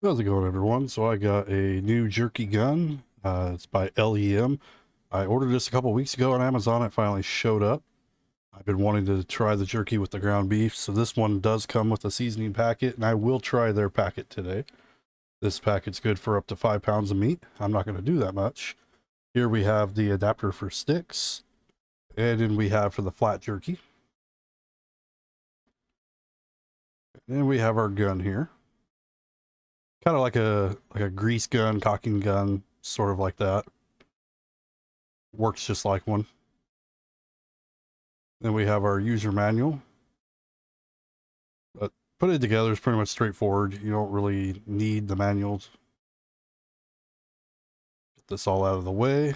How's it going, everyone? So I got a new jerky gun. It's by LEM. I ordered this a couple weeks ago on Amazon. It finally showed up. I've been wanting to try the jerky with the ground beef. So this one does come with a seasoning packet, and I will try their packet today. This packet's good for up to 5 pounds of meat. I'm not going to do that much. Here we have the adapter for sticks, and then we have for the flat jerky. And we have our gun here. Kind of like a grease gun, cocking gun, sort of like that. Works just like one. Then we have our user manual. But putting it together is pretty much straightforward. You don't really need the manuals. Get this all out of the way.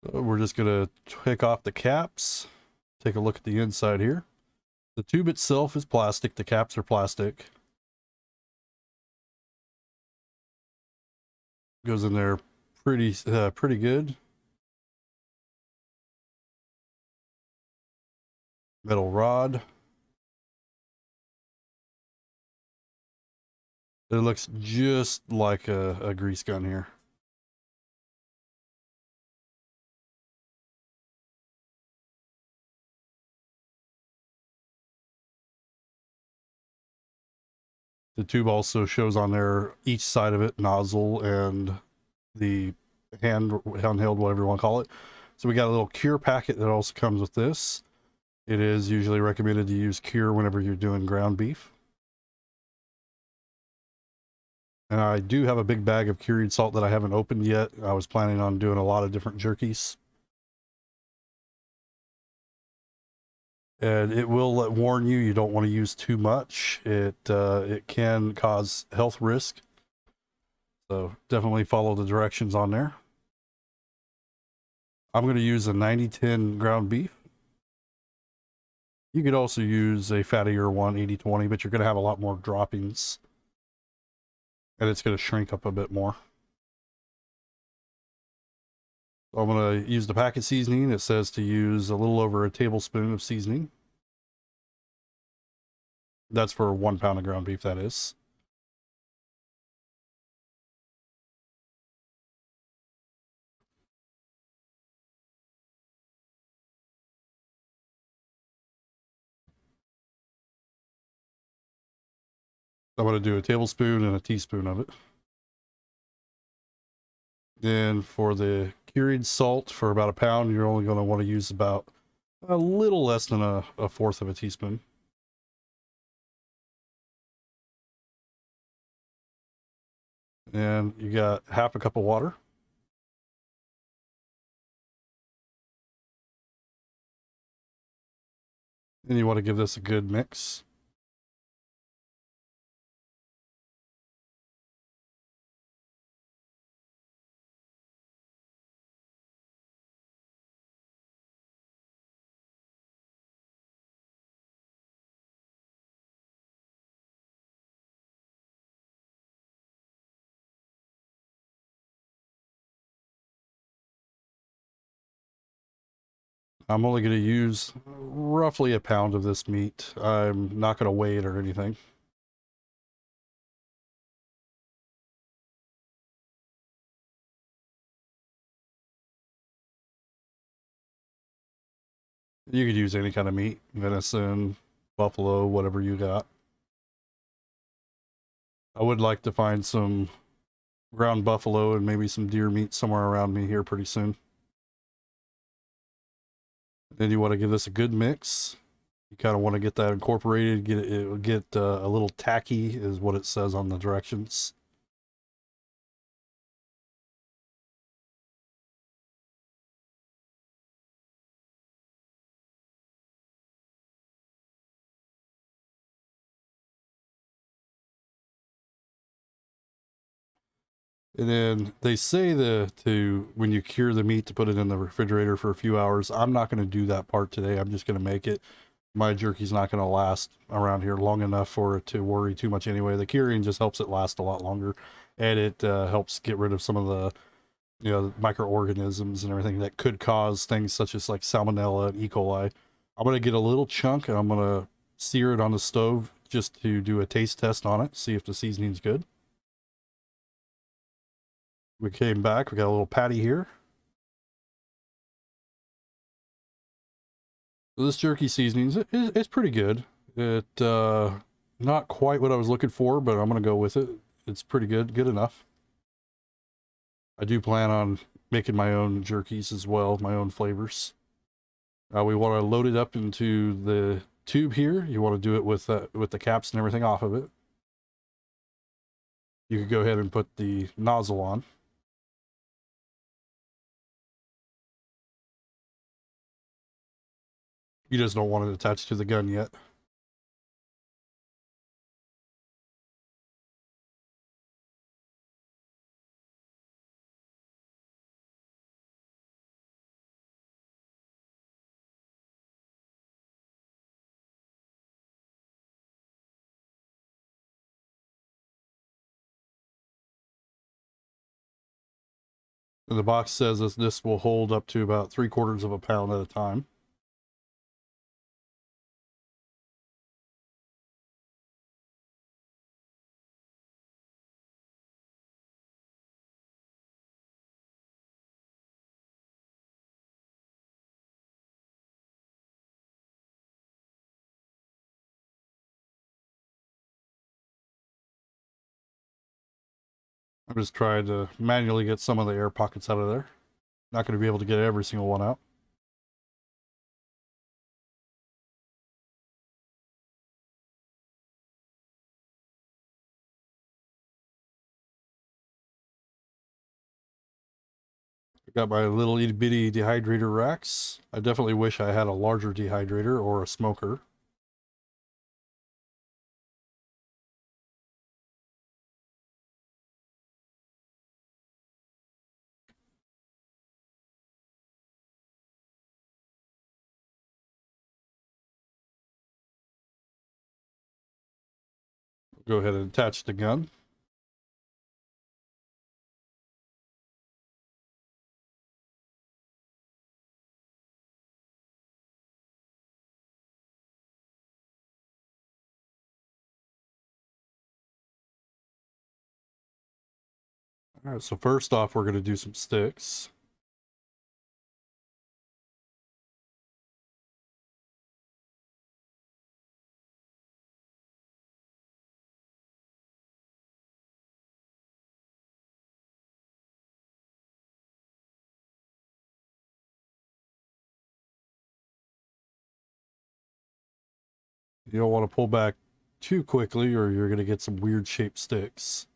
So we're just gonna take off the caps. Take a look at the inside here. The tube itself is plastic. The caps are plastic. Goes in there pretty good. Metal rod. It looks just like a grease gun here. The tube also shows on there each side of it, nozzle and the handheld, whatever you want to call it. So we got a little cure packet that also comes with this. It is usually recommended to use cure whenever you're doing ground beef. And I do have a big bag of cured salt that I haven't opened yet. I was planning on doing a lot of different jerkies. And it will warn you, you don't want to use too much. It can cause health risk. So definitely follow the directions on there. I'm going to use a 90-10 ground beef. You could also use a fattier one, 80-20, but you're going to have a lot more droppings. And it's going to shrink up a bit more. So I'm going to use the packet seasoning. It says to use a little over a tablespoon of seasoning. That's for 1 pound of ground beef, that is. I'm going to do a tablespoon and a teaspoon of it. Then for the cured salt, for about a pound, you're only going to want to use about a little less than a fourth of a teaspoon. And you got half a cup of water. And you want to give this a good mix. I'm only going to use roughly a pound of this meat. I'm not going to weigh it or anything. You could use any kind of meat, venison, buffalo, whatever you got. I would like to find some ground buffalo and maybe some deer meat somewhere around me here pretty soon. Then you want to give this a good mix. You kind of want to get that incorporated, get a little tacky is what it says on the directions. And then they say when you cure the meat to put it in the refrigerator for a few hours. I'm not going to do that part today. I'm just going to make it. My jerky's not going to last around here long enough for it to worry too much anyway. The curing just helps it last a lot longer, and it helps get rid of some of the microorganisms and everything that could cause things such as like salmonella and E. coli. I'm going to get a little chunk and I'm going to sear it on the stove just to do a taste test on it, see if the seasoning's good. We came back, we got a little patty here. So this jerky seasoning it's pretty good. Not quite what I was looking for, but I'm going to go with it. It's pretty good, good enough. I do plan on making my own jerkies as well, my own flavors. We want to load it up into the tube here. You want to do it with the caps and everything off of it. You could go ahead and put the nozzle on. You just don't want it attached to the gun yet. And the box says this will hold up to about 3/4 of a pound at a time. I'm just trying to manually get some of the air pockets out of there. Not going to be able to get every single one out. I got my little itty bitty dehydrator racks. I definitely wish I had a larger dehydrator or a smoker. Go ahead and attach the gun. All right, so first off, we're going to do some sticks. You don't want to pull back too quickly or you're going to get some weird shaped sticks.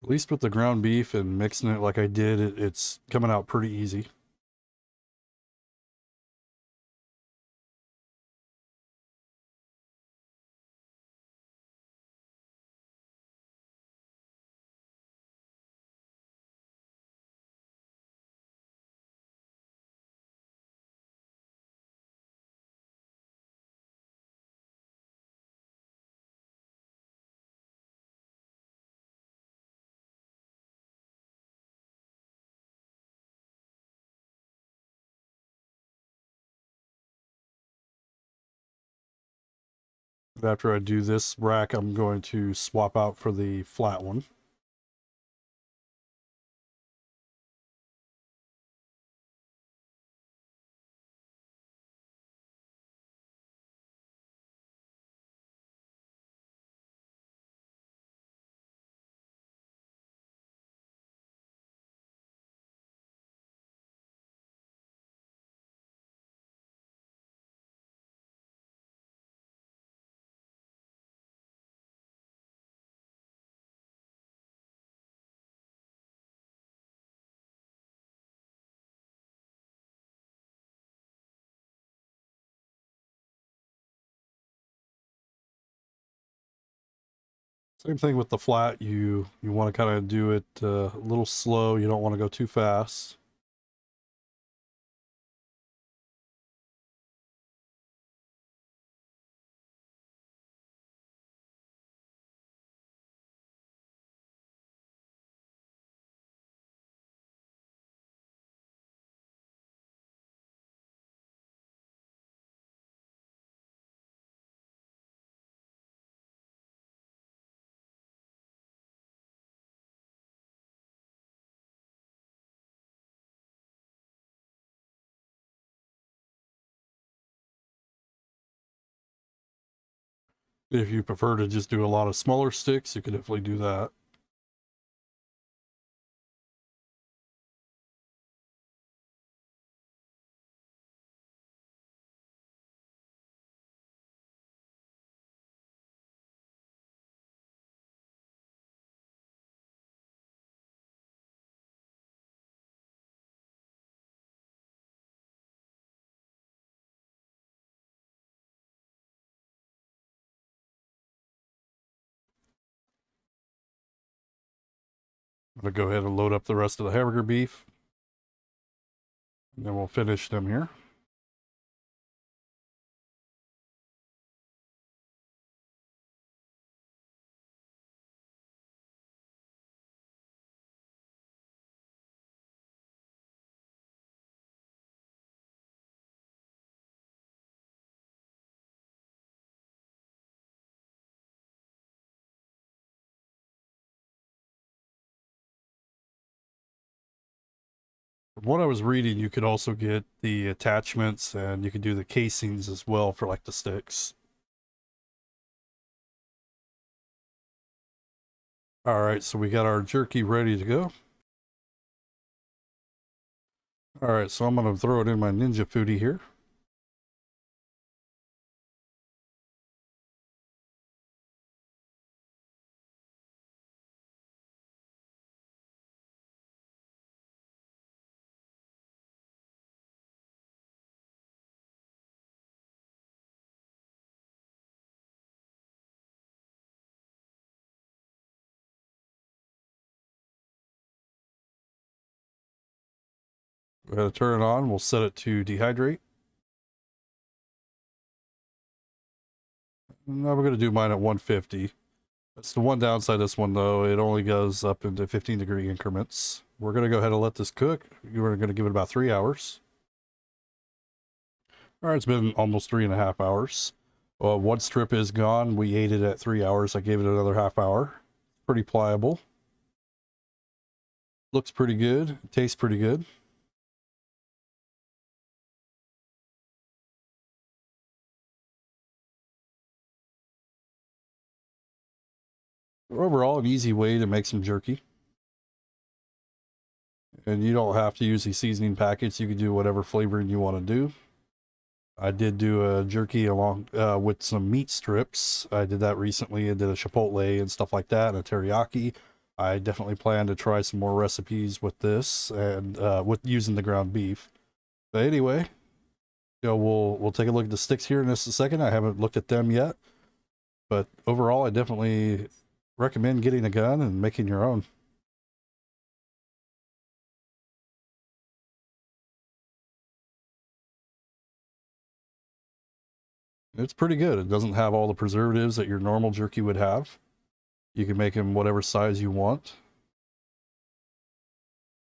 At least with the ground beef and mixing it like I did, it's coming out pretty easy. After I do this rack, I'm going to swap out for the flat one. Same thing with the flat. You want to kind of do it a little slow. You don't want to go too fast. If you prefer to just do a lot of smaller sticks, you could definitely do that. I'm going to go ahead and load up the rest of the hamburger beef. And then we'll finish them here. From what I was reading, you could also get the attachments and you could do the casings as well for like the sticks. All right, so we got our jerky ready to go. All right, so I'm going to throw it in my Ninja Foodi here. We're going to turn it on. We'll set it to dehydrate. Now we're going to do mine at 150. That's the one downside of this one, though. It only goes up into 15-degree increments. We're going to go ahead and let this cook. We're going to give it about 3 hours. All right, it's been almost 3.5 hours. One strip is gone. We ate it at 3 hours. I gave it another half hour. Pretty pliable. Looks pretty good. Tastes pretty good. Overall, an easy way to make some jerky. And you don't have to use the seasoning packets. You can do whatever flavoring you want to do. I did do a jerky along with some meat strips. I did that recently. I did a chipotle and stuff like that, and a teriyaki. I definitely plan to try some more recipes with this and with using the ground beef. But anyway, we'll take a look at the sticks here in just a second. I haven't looked at them yet, but overall, I definitely recommend getting a gun and making your own. It's pretty good. It doesn't have all the preservatives that your normal jerky would have. You can make them whatever size you want.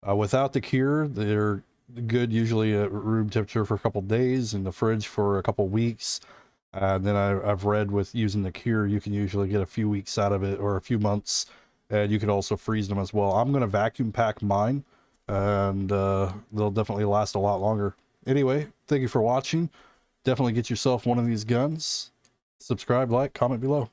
Without the cure, they're good usually at room temperature for a couple days, in the fridge for a couple weeks. And then I've read with using the cure, you can usually get a few weeks out of it or a few months. And you could also freeze them as well. I'm going to vacuum pack mine, and they'll definitely last a lot longer. Anyway, thank you for watching. Definitely get yourself one of these guns. Subscribe, like, comment below.